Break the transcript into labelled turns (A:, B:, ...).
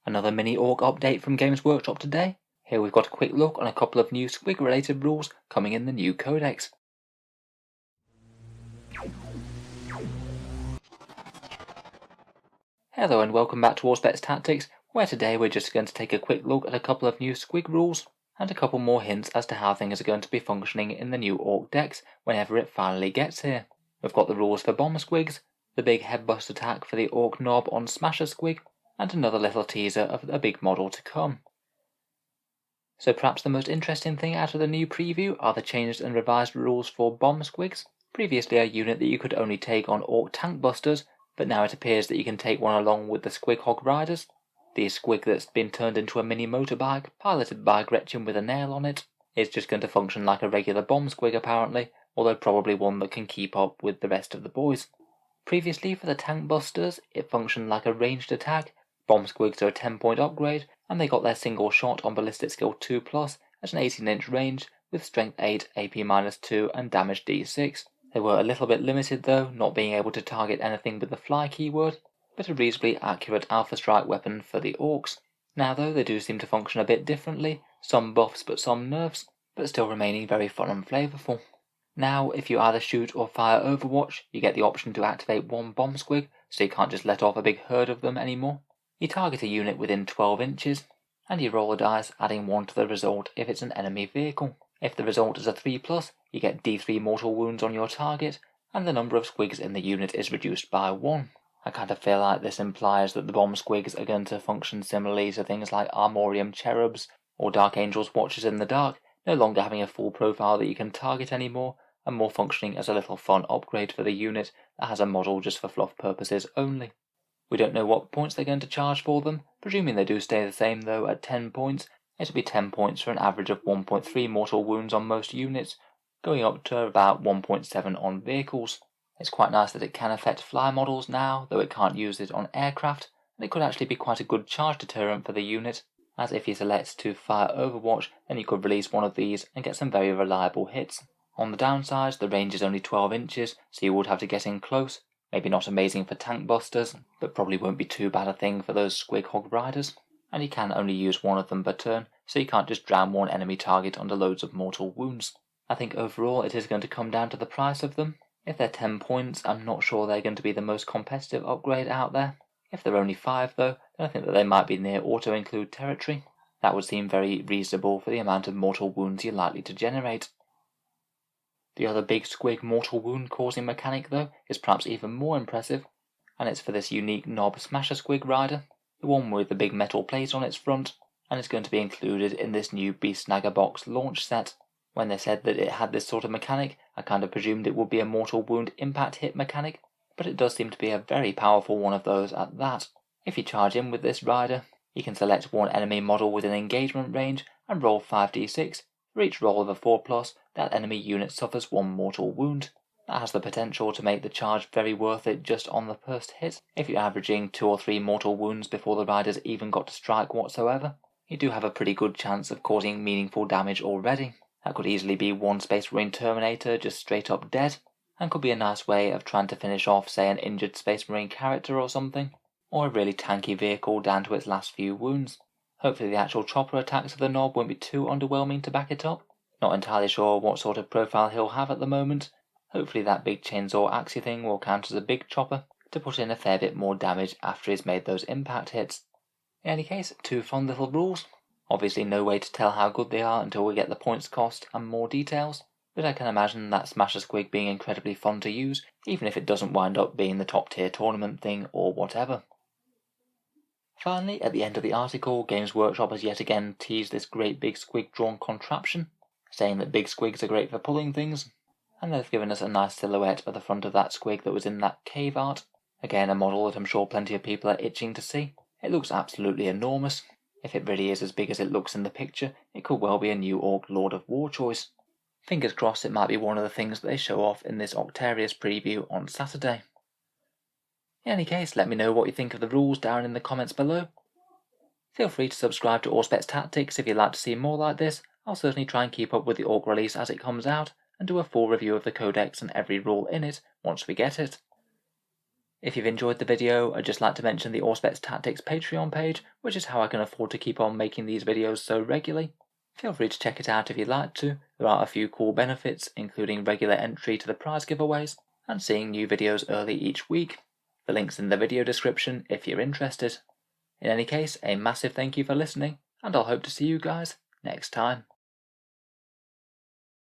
A: Another mini Ork update from Games Workshop today. Here we've got a quick look on a couple of new Squig related rules coming in the new Codex. Hello and welcome back to Auspex Tactics, where today we're just going to take a quick look at a couple of new Squig rules and a couple more hints as to how things are going to be functioning in the new Ork decks whenever it finally gets here. We've got the rules for Bomb Squigs, the big headbust attack for the Ork Knob on Smasha Squig, and another little teaser of a big model to come. So perhaps the most interesting thing out of the new preview are the changed and revised rules for Bomb Squigs. Previously a unit that you could only take on Ork Tank Busters, but now it appears that you can take one along with the Squig Hog Riders. The Squig that's been turned into a mini motorbike, piloted by Gretchen with a nail on it, is just going to function like a regular Bomb Squig apparently, although probably one that can keep up with the rest of the boys. Previously for the Tank Busters, it functioned like a ranged attack. Bomb Squigs are a 10-point upgrade, and they got their single shot on Ballistic Skill 2+ at an 18-inch range with Strength 8, AP -2 and Damage D6. They were a little bit limited though, not being able to target anything with the fly keyword, but a reasonably accurate Alpha Strike weapon for the Orks. Now though, they do seem to function a bit differently, some buffs but some nerfs, but still remaining very fun and flavourful. Now, if you either shoot or fire Overwatch, you get the option to activate one Bomb Squig, so you can't just let off a big herd of them anymore. You target a unit within 12 inches, and you roll a dice, adding 1 to the result if it's an enemy vehicle. If the result is a 3+, you get D3 mortal wounds on your target, and the number of Squigs in the unit is reduced by 1. I kind of feel like this implies that the Bomb Squigs are going to function similarly to things like Armorium Cherubs or Dark Angels Watchers in the Dark, no longer having a full profile that you can target anymore, and more functioning as a little fun upgrade for the unit that has a model just for fluff purposes only. We don't know what points they're going to charge for them. Presuming they do stay the same though at 10 points, it'll be 10 points for an average of 1.3 mortal wounds on most units, going up to about 1.7 on vehicles. It's quite nice that it can affect fly models now, though it can't use it on aircraft, and it could actually be quite a good charge deterrent for the unit, as if you select to fire Overwatch, then you could release one of these and get some very reliable hits. On the downsides, the range is only 12 inches, so you would have to get in close. Maybe not amazing for tank busters, but probably won't be too bad a thing for those Squig Hog Riders. And you can only use one of them per turn, so you can't just drown one enemy target under loads of mortal wounds. I think overall it is going to come down to the price of them. If they're 10 points, I'm not sure they're going to be the most competitive upgrade out there. If they're only 5 though, then I think that they might be near auto-include territory. That would seem very reasonable for the amount of mortal wounds you're likely to generate. The other big Squig mortal wound causing mechanic though is perhaps even more impressive, and it's for this unique knob Smasha Squig rider, the one with the big metal plate on its front, and it's going to be included in this new Beast Snagger box launch set. When they said that it had this sort of mechanic, I kind of presumed it would be a mortal wound impact hit mechanic, but it does seem to be a very powerful one of those at that. If you charge in with this rider, you can select one enemy model within engagement range and roll 5d6. For each roll of a 4+, that enemy unit suffers 1 mortal wound. That has the potential to make the charge very worth it just on the first hit. If you're averaging 2 or 3 mortal wounds before the riders even got to strike whatsoever, you do have a pretty good chance of causing meaningful damage already. That could easily be one Space Marine Terminator just straight up dead, and could be a nice way of trying to finish off, say, an injured Space Marine character or something, or a really tanky vehicle down to its last few wounds. Hopefully the actual chopper attacks of the knob won't be too underwhelming to back it up. Not entirely sure what sort of profile he'll have at the moment. Hopefully that big chainsaw axie thing will count as a big chopper to put in a fair bit more damage after he's made those impact hits. In any case, 2 fun little rules. Obviously no way to tell how good they are until we get the points cost and more details, but I can imagine that Smasha Squig being incredibly fun to use, even if it doesn't wind up being the top tier tournament thing or whatever. Finally, at the end of the article, Games Workshop has yet again teased this great big Squig drawn contraption, saying that big Squigs are great for pulling things, and they've given us a nice silhouette of the front of that Squig that was in that cave art. Again, a model that I'm sure plenty of people are itching to see. It looks absolutely enormous. If it really is as big as it looks in the picture, it could well be a new Ork Lord of War choice. Fingers crossed it might be one of the things that they show off in this Octarius preview on Saturday. In any case, let me know what you think of the rules down in the comments below. Feel free to subscribe to Auspex Tactics if you'd like to see more like this. I'll certainly try and keep up with the Ork release as it comes out, and do a full review of the Codex and every rule in it once we get it. If you've enjoyed the video, I'd just like to mention the Auspex Tactics Patreon page, which is how I can afford to keep on making these videos so regularly. Feel free to check it out if you'd like to. There are a few cool benefits, including regular entry to the prize giveaways, and seeing new videos early each week. The link's in the video description if you're interested. In any case, a massive thank you for listening, and I'll hope to see you guys next time.